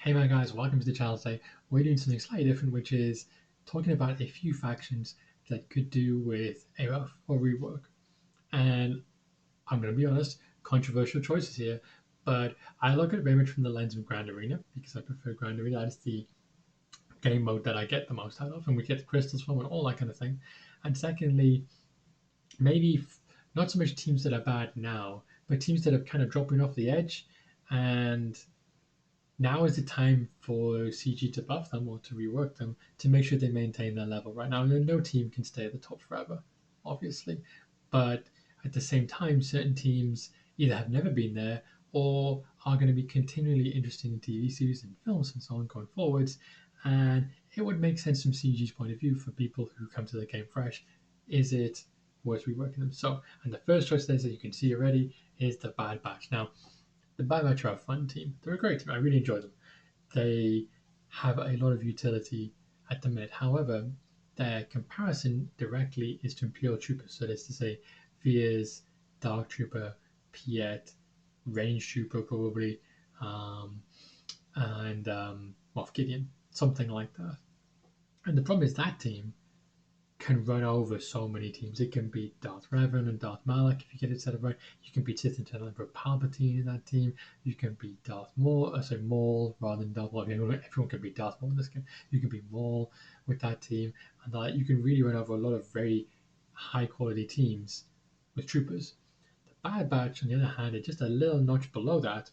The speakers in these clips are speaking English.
Hey my guys, welcome to the channel today. We're doing something slightly different, which is talking about a few factions that could do with a or rework. And I'm going to be honest, controversial choices here, but I look at it very much from the lens of Grand Arena because I prefer Grand Arena. That is the game mode that I get the most out of, and we get the crystals from and all that kind of thing. And secondly, maybe not so much teams that are bad now, but teams that are kind of dropping off the edge and now is the time for CG to buff them or to rework them to make sure they maintain their level. Right now, no team can stay at the top forever, obviously, but at the same time, certain teams either have never been there or are going to be continually interesting in TV series and films and so on going forwards. And it would make sense from CG's point of view for people who come to the game fresh. Is it worth reworking them? So, and the first choice there, that you can see already, is the Bad Batch. Now, the Bad Batch are a fun team. They're a great team. I really enjoy them. They have a lot of utility at the minute. However, their comparison directly is to Imperial Troopers. So that's to say, Veers, Dark Trooper, Piet, Range Trooper, probably, um, and Moff Gideon, something like that. And the problem is that team can run over so many teams. It can beat Darth Revan and Darth Malak if you get it set up right. You can beat Sith Eternal Emperor Palpatine in that team. You can beat Darth Maul, Maul rather than Darth Maul. Everyone can beat Darth Maul in this game. You can beat Maul with that team, and you can really run over a lot of very high quality teams with troopers. The Bad Batch, on the other hand, are just a little notch below that.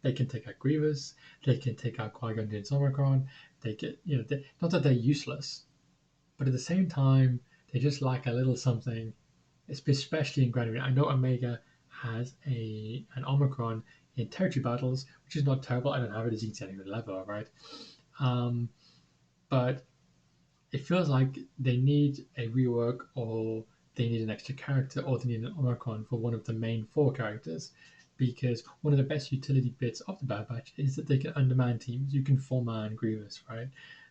They can take out Grievous. They can take out Qui-Gon Jinn's Omicron. They get, not that they're useless, but at the same time, they just lack a little something, especially in Grand Arena. I know Omega has an Omicron in territory battles, which is not terrible. I don't have it as you can see at level, all right? Um, but it feels like they need a rework, or they need an extra character, or they need an Omicron for one of the main four characters. Because one of the best utility bits of the Bad Batch is that they can underman teams. You can four-man Grievous, right?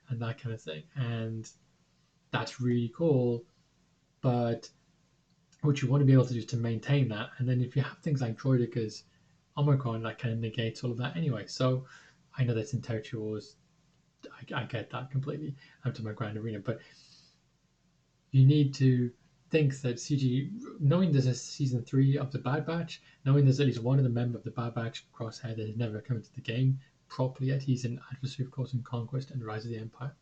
And that kind of thing. And that's really cool. But what you want to be able to do is to maintain that. And then if you have things like Droidekas, Omicron, that kind of negates all of that anyway. So I know that's in Territory Wars. I get that completely. I'm to my Grand Arena. But you need to think that CG, knowing there's a season 3 of the Bad Batch, knowing there's at least one of the members of the Bad Batch, Crosshair, that has never come into the game properly yet. He's an adversary, of course, in Conquest and Rise of the Empire.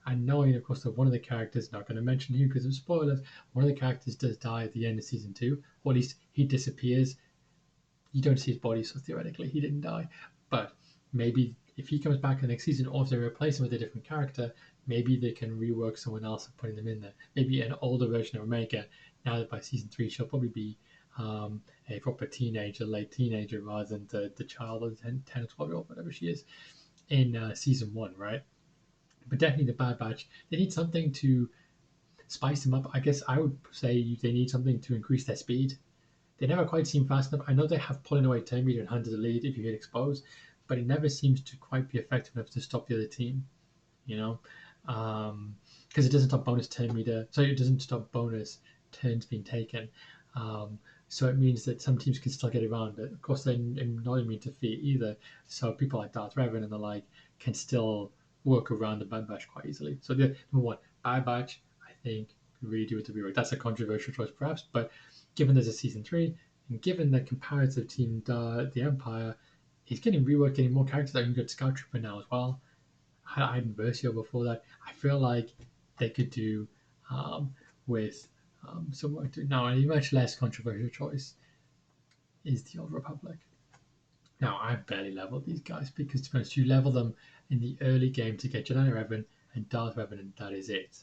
And knowing, of course, that one of the characters, not going to mention who because of spoilers, one of the characters does die at the end of season 2, or at least he disappears. You don't see his body, so theoretically he didn't die. But maybe if he comes back in the next season, or if they replace him with a different character, maybe they can rework someone else and putting them in there. Maybe an older version of Omega, now that by season 3 she'll probably be a proper teenager, late teenager, rather than the child of 10 or 12 year old, whatever she is, in season 1, right? But definitely the Bad Batch, they need something to spice them up. I guess I would say they need something to increase their speed. They never quite seem fast enough. I know they have pulling away turn meter and hunter the lead if you get exposed, but it never seems to quite be effective enough to stop the other team, you know? Because it doesn't stop bonus turn meter, so it doesn't stop bonus turns being taken. So it means that some teams can still get around it. Of course, they're not immune to fear either. So people like Darth Revan and the like can still work around the Bad Batch quite easily. So the number one, Bad Batch, I think, could really do it to rework. That's a controversial choice, perhaps, but given there's a season 3, and given the comparative team, the Empire, he's getting rework, getting more characters. I can get Scout Trooper now as well. I had Versio before that. I feel like they could do with some work. Now, a much less controversial choice is the Old Republic. Now, I've barely leveled these guys because, to be honest, you level them in the early game to get Jedi Revan and Darth Revan, and that is it.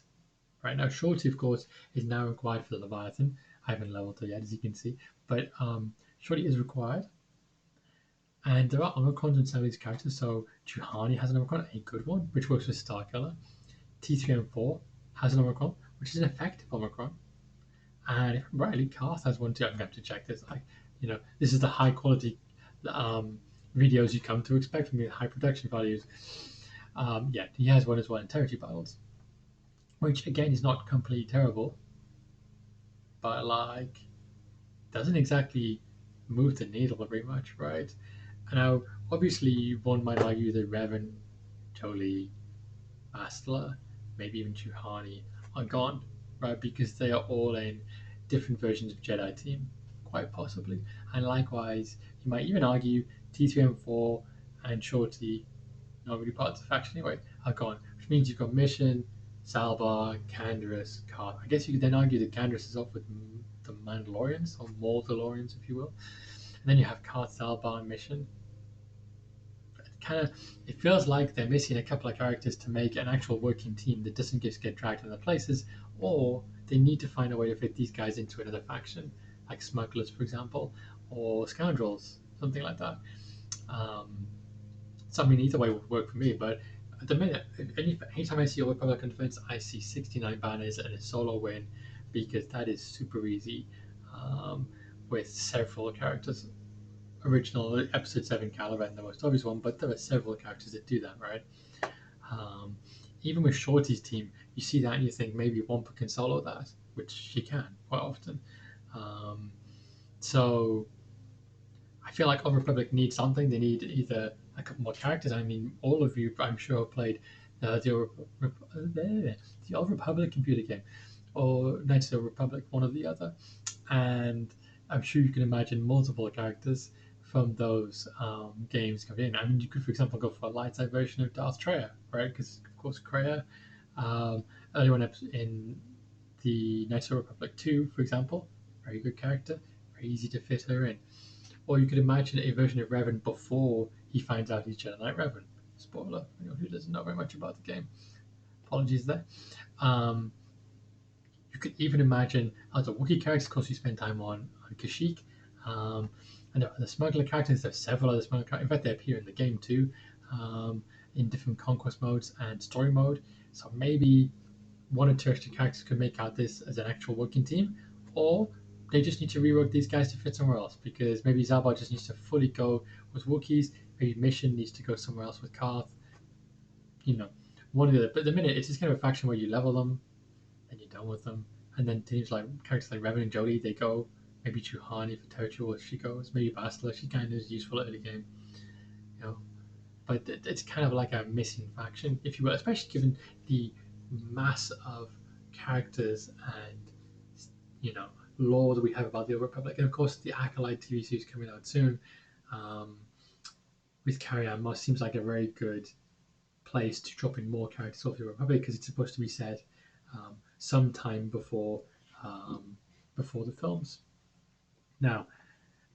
Right now, Shorty, of course, is now required for the Leviathan. I haven't leveled her yet, as you can see, but Shorty is required. And there are Omicrons in some of these characters. So Juhani has an Omicron, a good one, which works with Starkiller. T3M4 has an Omicron, which is an effective Omicron. And if I'm rightly, Karth has one too. I'm going to have to check this. This is the high quality videos you come to expect from me, high production values. Yeah, he has one as well in territory battles, which again is not completely terrible, but doesn't exactly move the needle very much, right? Now, obviously, one might argue that Revan, Jolie, Bastila, maybe even Juhani are gone, right? Because they are all in different versions of Jedi Team, quite possibly. And likewise, you might even argue T3M4 and Shorty, not really part of the faction anyway, are gone, which means you've got Mission, Salbar, Canderous, Card. I guess you could then argue that Canderous is off with the Mandalorians, or Mordalorians, if you will. And then you have Card, Salbar, and Mission. Kind of, it feels like they're missing a couple of characters to make an actual working team that doesn't just get dragged into places, or they need to find a way to fit these guys into another faction, like smugglers, for example, or scoundrels, something like that. Um, so I mean, either way would work for me. But at the minute, anytime I see a Republican defense, I see 69 banners and a solo win, because that is super easy, um, with several characters. Original episode 7 Caliban, the most obvious one, but there are several characters that do that, right? Um, Even with Shorty's team, you see that and you think maybe Wampa can solo that, which she can quite often. Um, so I feel like Old Republic needs something. They need either a couple more characters. I mean, all of you, I'm sure, have played the Old Republic computer game or Knights of the Republic, one or the other. And I'm sure you can imagine multiple characters from those games coming in. I mean, you could, for example, go for a light side version of Darth Treya, right? Because, of course, Kreia, um, early one in the Knights of the Republic 2, for example, very good character, very easy to fit her in. Or you could imagine a version of Revan before he finds out he's Jedi Knight Revan. Spoiler, anyone who doesn't know very much about the game. Apologies there. Um, you could even imagine other Wookiee characters, of course, you spend time on Kashyyyk. Um, and the smuggler characters, there's several other smuggler characters. In fact, they appear in the game too, in different conquest modes and story mode. So maybe one or two extra characters could make out this as an actual working team, or they just need to rework these guys to fit somewhere else, because maybe Zalbar just needs to fully go with Wookiees, maybe Mission needs to go somewhere else with Karth, you know, one of the other. But at the minute, it's just kind of a faction where you level them, and you're done with them. And then teams like characters like Revan and Jolie, they go. Maybe Chuhani for territorial, she goes. Maybe Bastila, she kind of is useful early game, you know. But it's kind of like a missing faction, if you will, especially given the mass of characters and lore that we have about the Old Republic, and of course the Acolyte TV series coming out soon, um, with Carrie Ann Moss seems like a very good place to drop in more characters of the Republic, because it's supposed to be set sometime before the films. Now,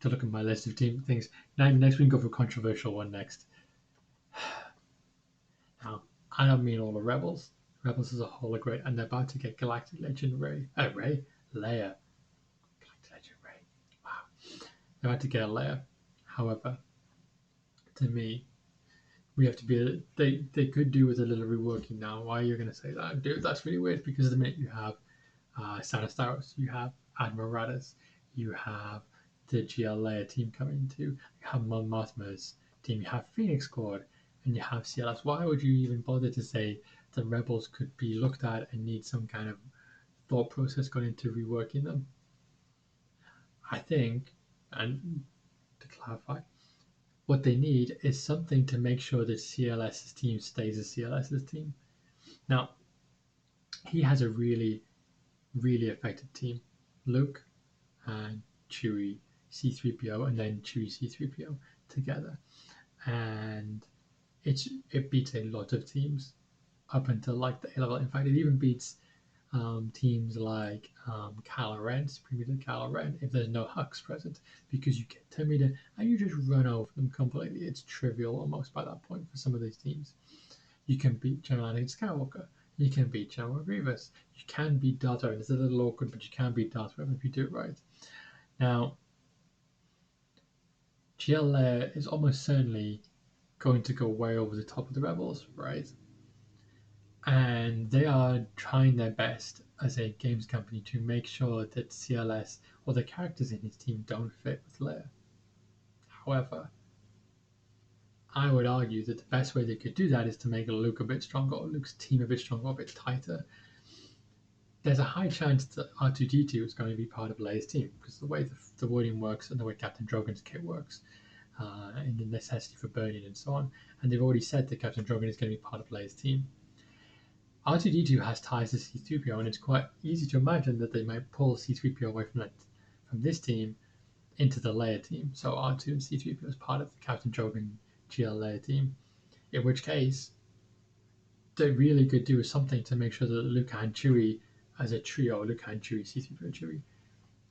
to look at my list of team things, next we can go for a controversial one next. Now, I don't mean all the Rebels. Rebels as a whole are great, and they're about to get Galactic Legend Leia. Galactic Legend Rey. Wow. They're about to get a Leia. However, to me, we have to be. They could do with a little reworking now. Why are you going to say that, dude? That's really weird, because at the minute you have Sanastaros, you have Admiral Raddus, you have the GL Leia team coming to, you have Mon Mothma's team, you have Phoenix Squad, and you have CLS. Why would you even bother to say the Rebels could be looked at and need some kind of thought process going into reworking them? I think, and to clarify, what they need is something to make sure that CLS's team stays as CLS's team. Now, he has a really, really effective team. Luke and Chewie C3PO, and then Chewie C3PO together. And it beats a lot of teams up until like the A level. In fact, it even beats teams like Kylo Ren, Supreme Leader Kylo Ren, if there's no Hux present, because you get 10 meter and you just run over them completely. It's trivial almost by that point for some of these teams. You can beat General Anakin Skywalker. You can beat General Grievous. You can beat Darth Vader. It's a little awkward, but you can beat Darth Vader if you do it right. Now, GL is almost certainly going to go way over the top of the Rebels, right? And they are trying their best as a games company to make sure that CLS or the characters in his team don't fit with Leia. However, I would argue that the best way they could do that is to make Luke a bit stronger, or Luke's team a bit stronger, a bit tighter. There's a high chance that R2D2 is going to be part of Leia's team, because the way the wording works and the way Captain Drogon's kit works. and the necessity for burning and so on. And they've already said that Captain Drogon is going to be part of Leia's team. R2D2 has ties to C3PO, and it's quite easy to imagine that they might pull C3PO away from this team into the Leia team. So R2 and C3PO is part of the Captain Drogon GL Leia team. In which case, they really could do something to make sure that Luke and Chewie, as a trio, Luke and Chewie, C3PO, Chewie,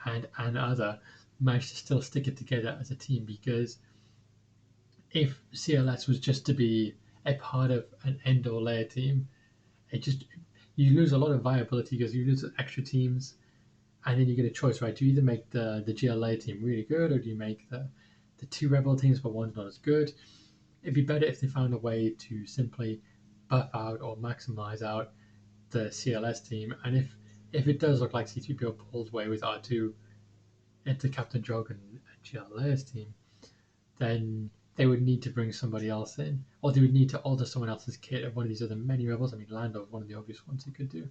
and other, manage to still stick it together as a team. Because if CLS was just to be a part of an Endor Leia team, it just you lose a lot of viability because you lose extra teams, and then you get a choice, right? Do you either make the GLA team really good, or do you make the two Rebel teams but one's not as good? It'd be better if they found a way to simply buff out or maximize out the CLS team. And if it does look like C3PO pulls away with R2 into Captain Drogon and GLA's team, then they would need to bring somebody else in, or they would need to alter someone else's kit of one of these other many rebels. I mean, Lando is one of the obvious ones you could do.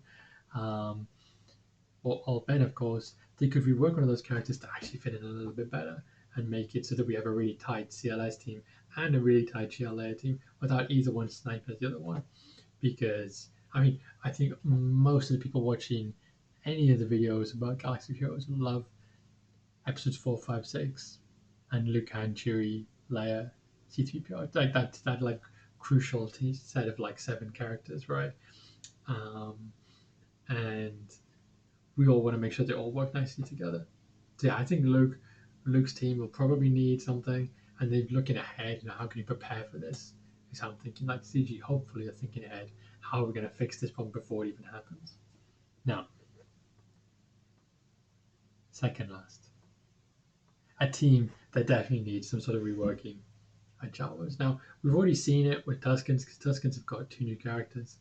Or Ben, of course. They could rework one of those characters to actually fit in a little bit better and make it so that we have a really tight CLS team and a really tight GLA team without either one sniping the other one. Because, I mean, I think most of the people watching any of the videos about Galaxy of Heroes love episodes 4, 5, 6, and Luke and Chewie, Leia, C3PO. Like that like crucial set of like 7 characters, right? And we all want to make sure they all work nicely together. So yeah, I think Luke's team will probably need something, and they're looking ahead. How can you prepare for this? Because I'm thinking, like CG, hopefully they're thinking ahead. How are we going to fix this problem before it even happens? Now, second last, a team that definitely needs some sort of reworking are Jawas. Now, we've already seen it with Tuskens, because Tuskens have got 2 new characters,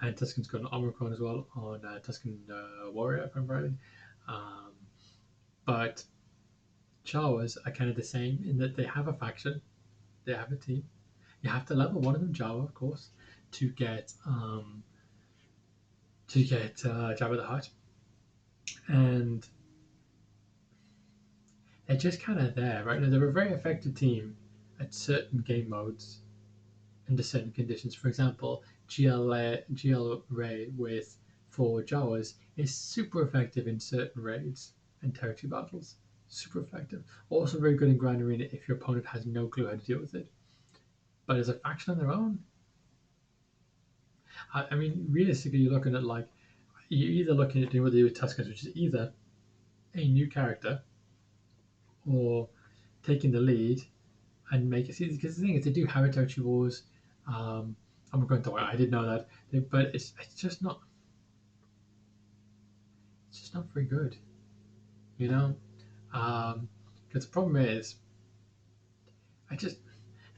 and Tusken's got an Omicron as well on Tusken Warrior, if I'm right. But Jawas are kind of the same in that they have a faction, they have a team. You have to level one of them Jawa, of course, to get Jabba the Hutt, and they're just kind of there, right? Now, they're a very effective team at certain game modes under certain conditions. For example, GL Ray with 4 Jawas is super effective in certain raids and territory battles. Super effective. Also very good in Grand Arena if your opponent has no clue how to deal with it. But as a faction on their own, I mean, realistically, you're looking at like you're either looking at doing what they do with Tuskens, which is either a new character or taking the lead and make it. Because the thing is, they do have a territory wars. I'm going to. I didn't know that, but it's just not. It's just not very good, you know. Because the problem is, I just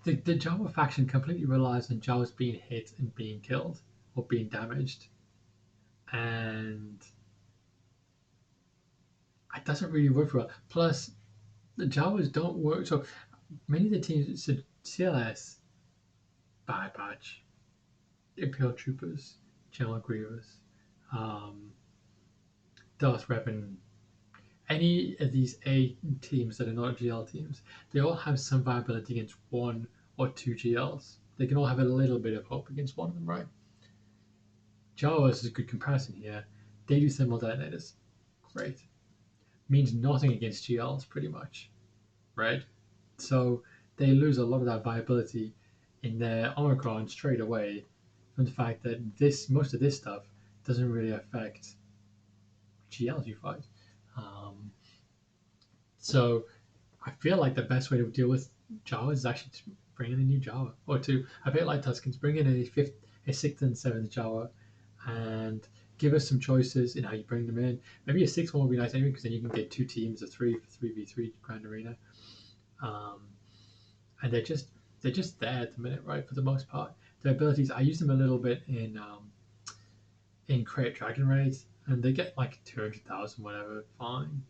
the Jawa faction completely relies on Jawas being hit and being killed or being damaged, and it doesn't really work well. Plus, the Jawas don't work. So many of the teams, so CLS, Bad Batch, Imperial Troopers, General Grievous, Darth Revan, any of these A teams that are not GL teams, they all have some viability against 1 or 2 GLs. They can all have a little bit of hope against one of them, right? Jawas is a good comparison here. They do thermal detonators. Great. Means nothing against GLs, pretty much, right? So they lose a lot of that viability in their Omicron straight away from the fact that most of this stuff doesn't really affect GLs you fight. So I feel like the best way to deal with Jawa is actually to bring in a new Jawa, or to a bit like Tuskens, bring in a 6th and 7th Jawa, and give us some choices in how you bring them in. Maybe a 6th one would be nice anyway, because then you can get 2 teams of 3 for 3v3 Grand Arena. And they're just there at the minute, right? For the most part, their abilities. I use them a little bit in Create Dragon Raids, and they get like 200,000, whatever. Fine,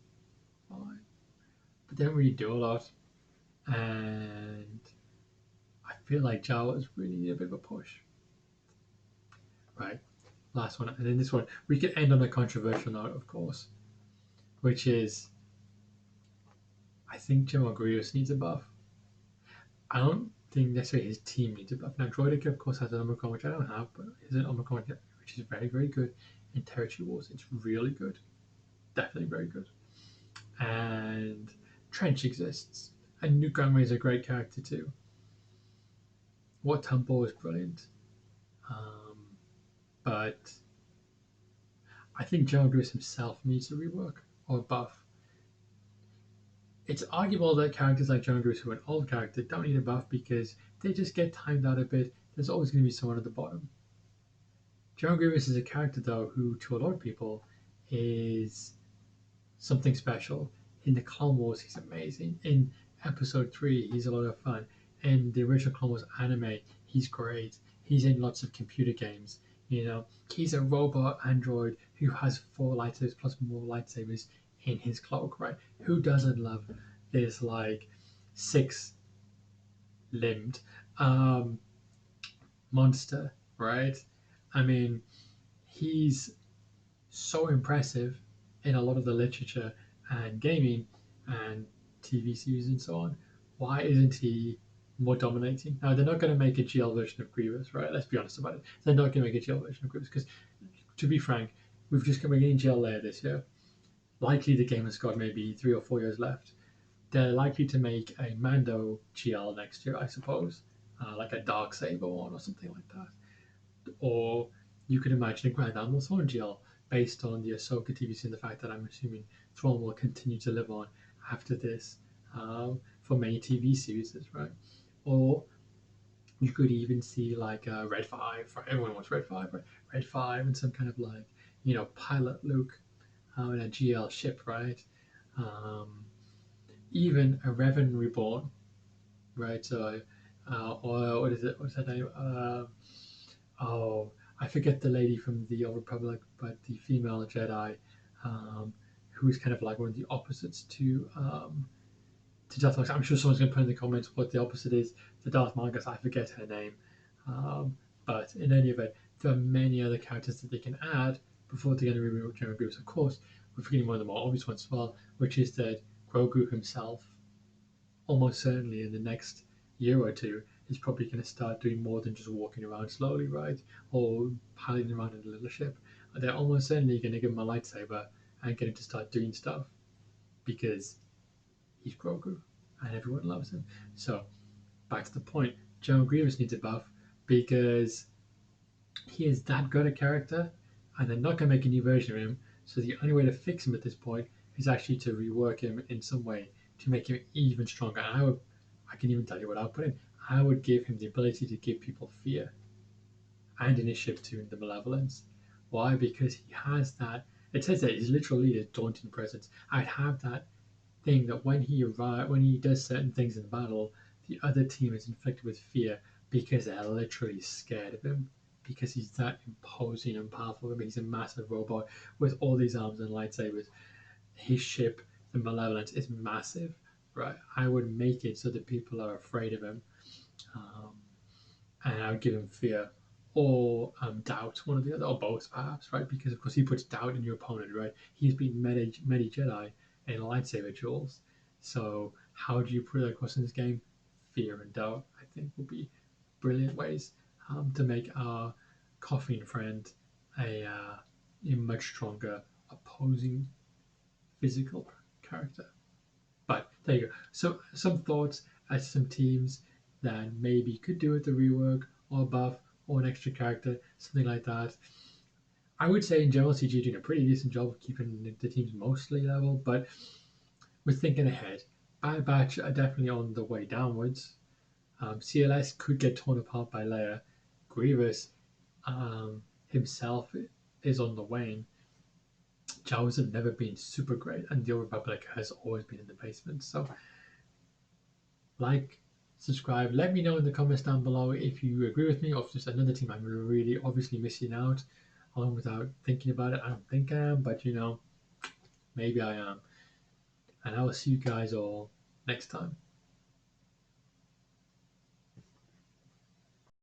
but they don't really do a lot, and I feel like Jawas really need a bit of a push. Right, last one, and then this one we could end on a controversial note, of course, which is I think General Grievous needs a buff. I don't think necessarily his team needs a buff. Now, Droidica, of course, has an armor con, which I don't have, but is an armor con which is very, very good. In Territory Wars, it's really good. Definitely very good. And Trench exists. And Nuke Gangway is a great character too. What Temple is brilliant. Um, but I think General Grievous himself needs a rework or a buff. It's arguable that characters like General Grievous, who are an old character, don't need a buff because they just get timed out a bit. There's always going to be someone at the bottom. General Grievous is a character, though, who to a lot of people is something special. In the Clone Wars, he's amazing. In Episode 3, he's a lot of fun. In the original Clone Wars anime, he's great. He's in lots of computer games. You know, he's a robot android who has 4 lightsabers plus more lightsabers in his cloak, right? Who doesn't love this, like, 6 limbed um, monster, right? I mean, he's so impressive in a lot of the literature and gaming and TV series and so on. Why isn't he more dominating? Now, they're not going to make a GL version of Grievous, right? Let's be honest about it. They're not going to make a GL version of Grievous because, to be frank, we're getting GL layer this year. Likely the game has got maybe 3 or 4 years left. They're likely to make a Mando GL next year, I suppose, like a Dark Saber one or something like that. Or you could imagine a Grand Admiral Thrawn GL based on the Ahsoka TV series and the fact that I'm assuming Thrawn will continue to live on after this for many TV series, right? Or you could even see like Red 5, right? Everyone wants Red 5, right? Red 5 and some kind of like, pilot Luke in a GL ship, right? Um, Even a Revan Reborn, right? So, or what is it? What's that name? Oh, I forget the lady from the Old Republic, but the female Jedi, um, who is kind of like one of the opposites to Darth Magus. I'm sure someone's going to put in the comments what the opposite is to Darth Magus. I forget her name, um, but in any event, there are many other characters that they can add before they're going to remove General Grievous. Of course, we're forgetting one of the more obvious ones as well, which is that Grogu himself, almost certainly in the next year or two, is probably going to start doing more than just walking around slowly, right? Or piloting around in a little ship. They're almost certainly going to give him a lightsaber and get him to start doing stuff because he's Grogu and everyone loves him. So, back to the point, General Grievous needs a buff because he is that good a character and they're not going to make a new version of him. So, the only way to fix him at this point is actually to rework him in some way to make him even stronger. And I can even tell you what I'll put in. I would give him the ability to give people fear and initiative to the malevolence. Why? Because he has that. It says that his literal leader is daunting presence. I'd have that thing that when he does certain things in battle, the other team is inflicted with fear because they're literally scared of him. Because he's that imposing and powerful. I mean, he's a massive robot with all these arms and lightsabers. His ship, the Malevolence, is massive, right? I would make it so that people are afraid of him, um, and I would give him fear or doubt, one or the other, or both perhaps, right? Because of course he puts doubt in your opponent, right? He's been many Jedi in lightsaber duels, so how do you put it across in this game? Fear and doubt, I think, would be brilliant ways to make our coughing friend a much stronger opposing physical character. But there you go. So some thoughts as some teams that maybe could do with the rework or buff or an extra character, something like that. I would say in general, CG doing a pretty decent job of keeping the teams mostly level, but we're thinking ahead. Bad Batch are definitely on the way downwards. CLS could get torn apart by Leia. Grievous himself is on the wane. Jawas have never been super great, and the Old Republic has always been in the basement. So, like, subscribe. Let me know in the comments down below if you agree with me or if there's another team I'm really obviously missing out on without thinking about it. I don't think I am, but maybe I am. And I will see you guys all next time.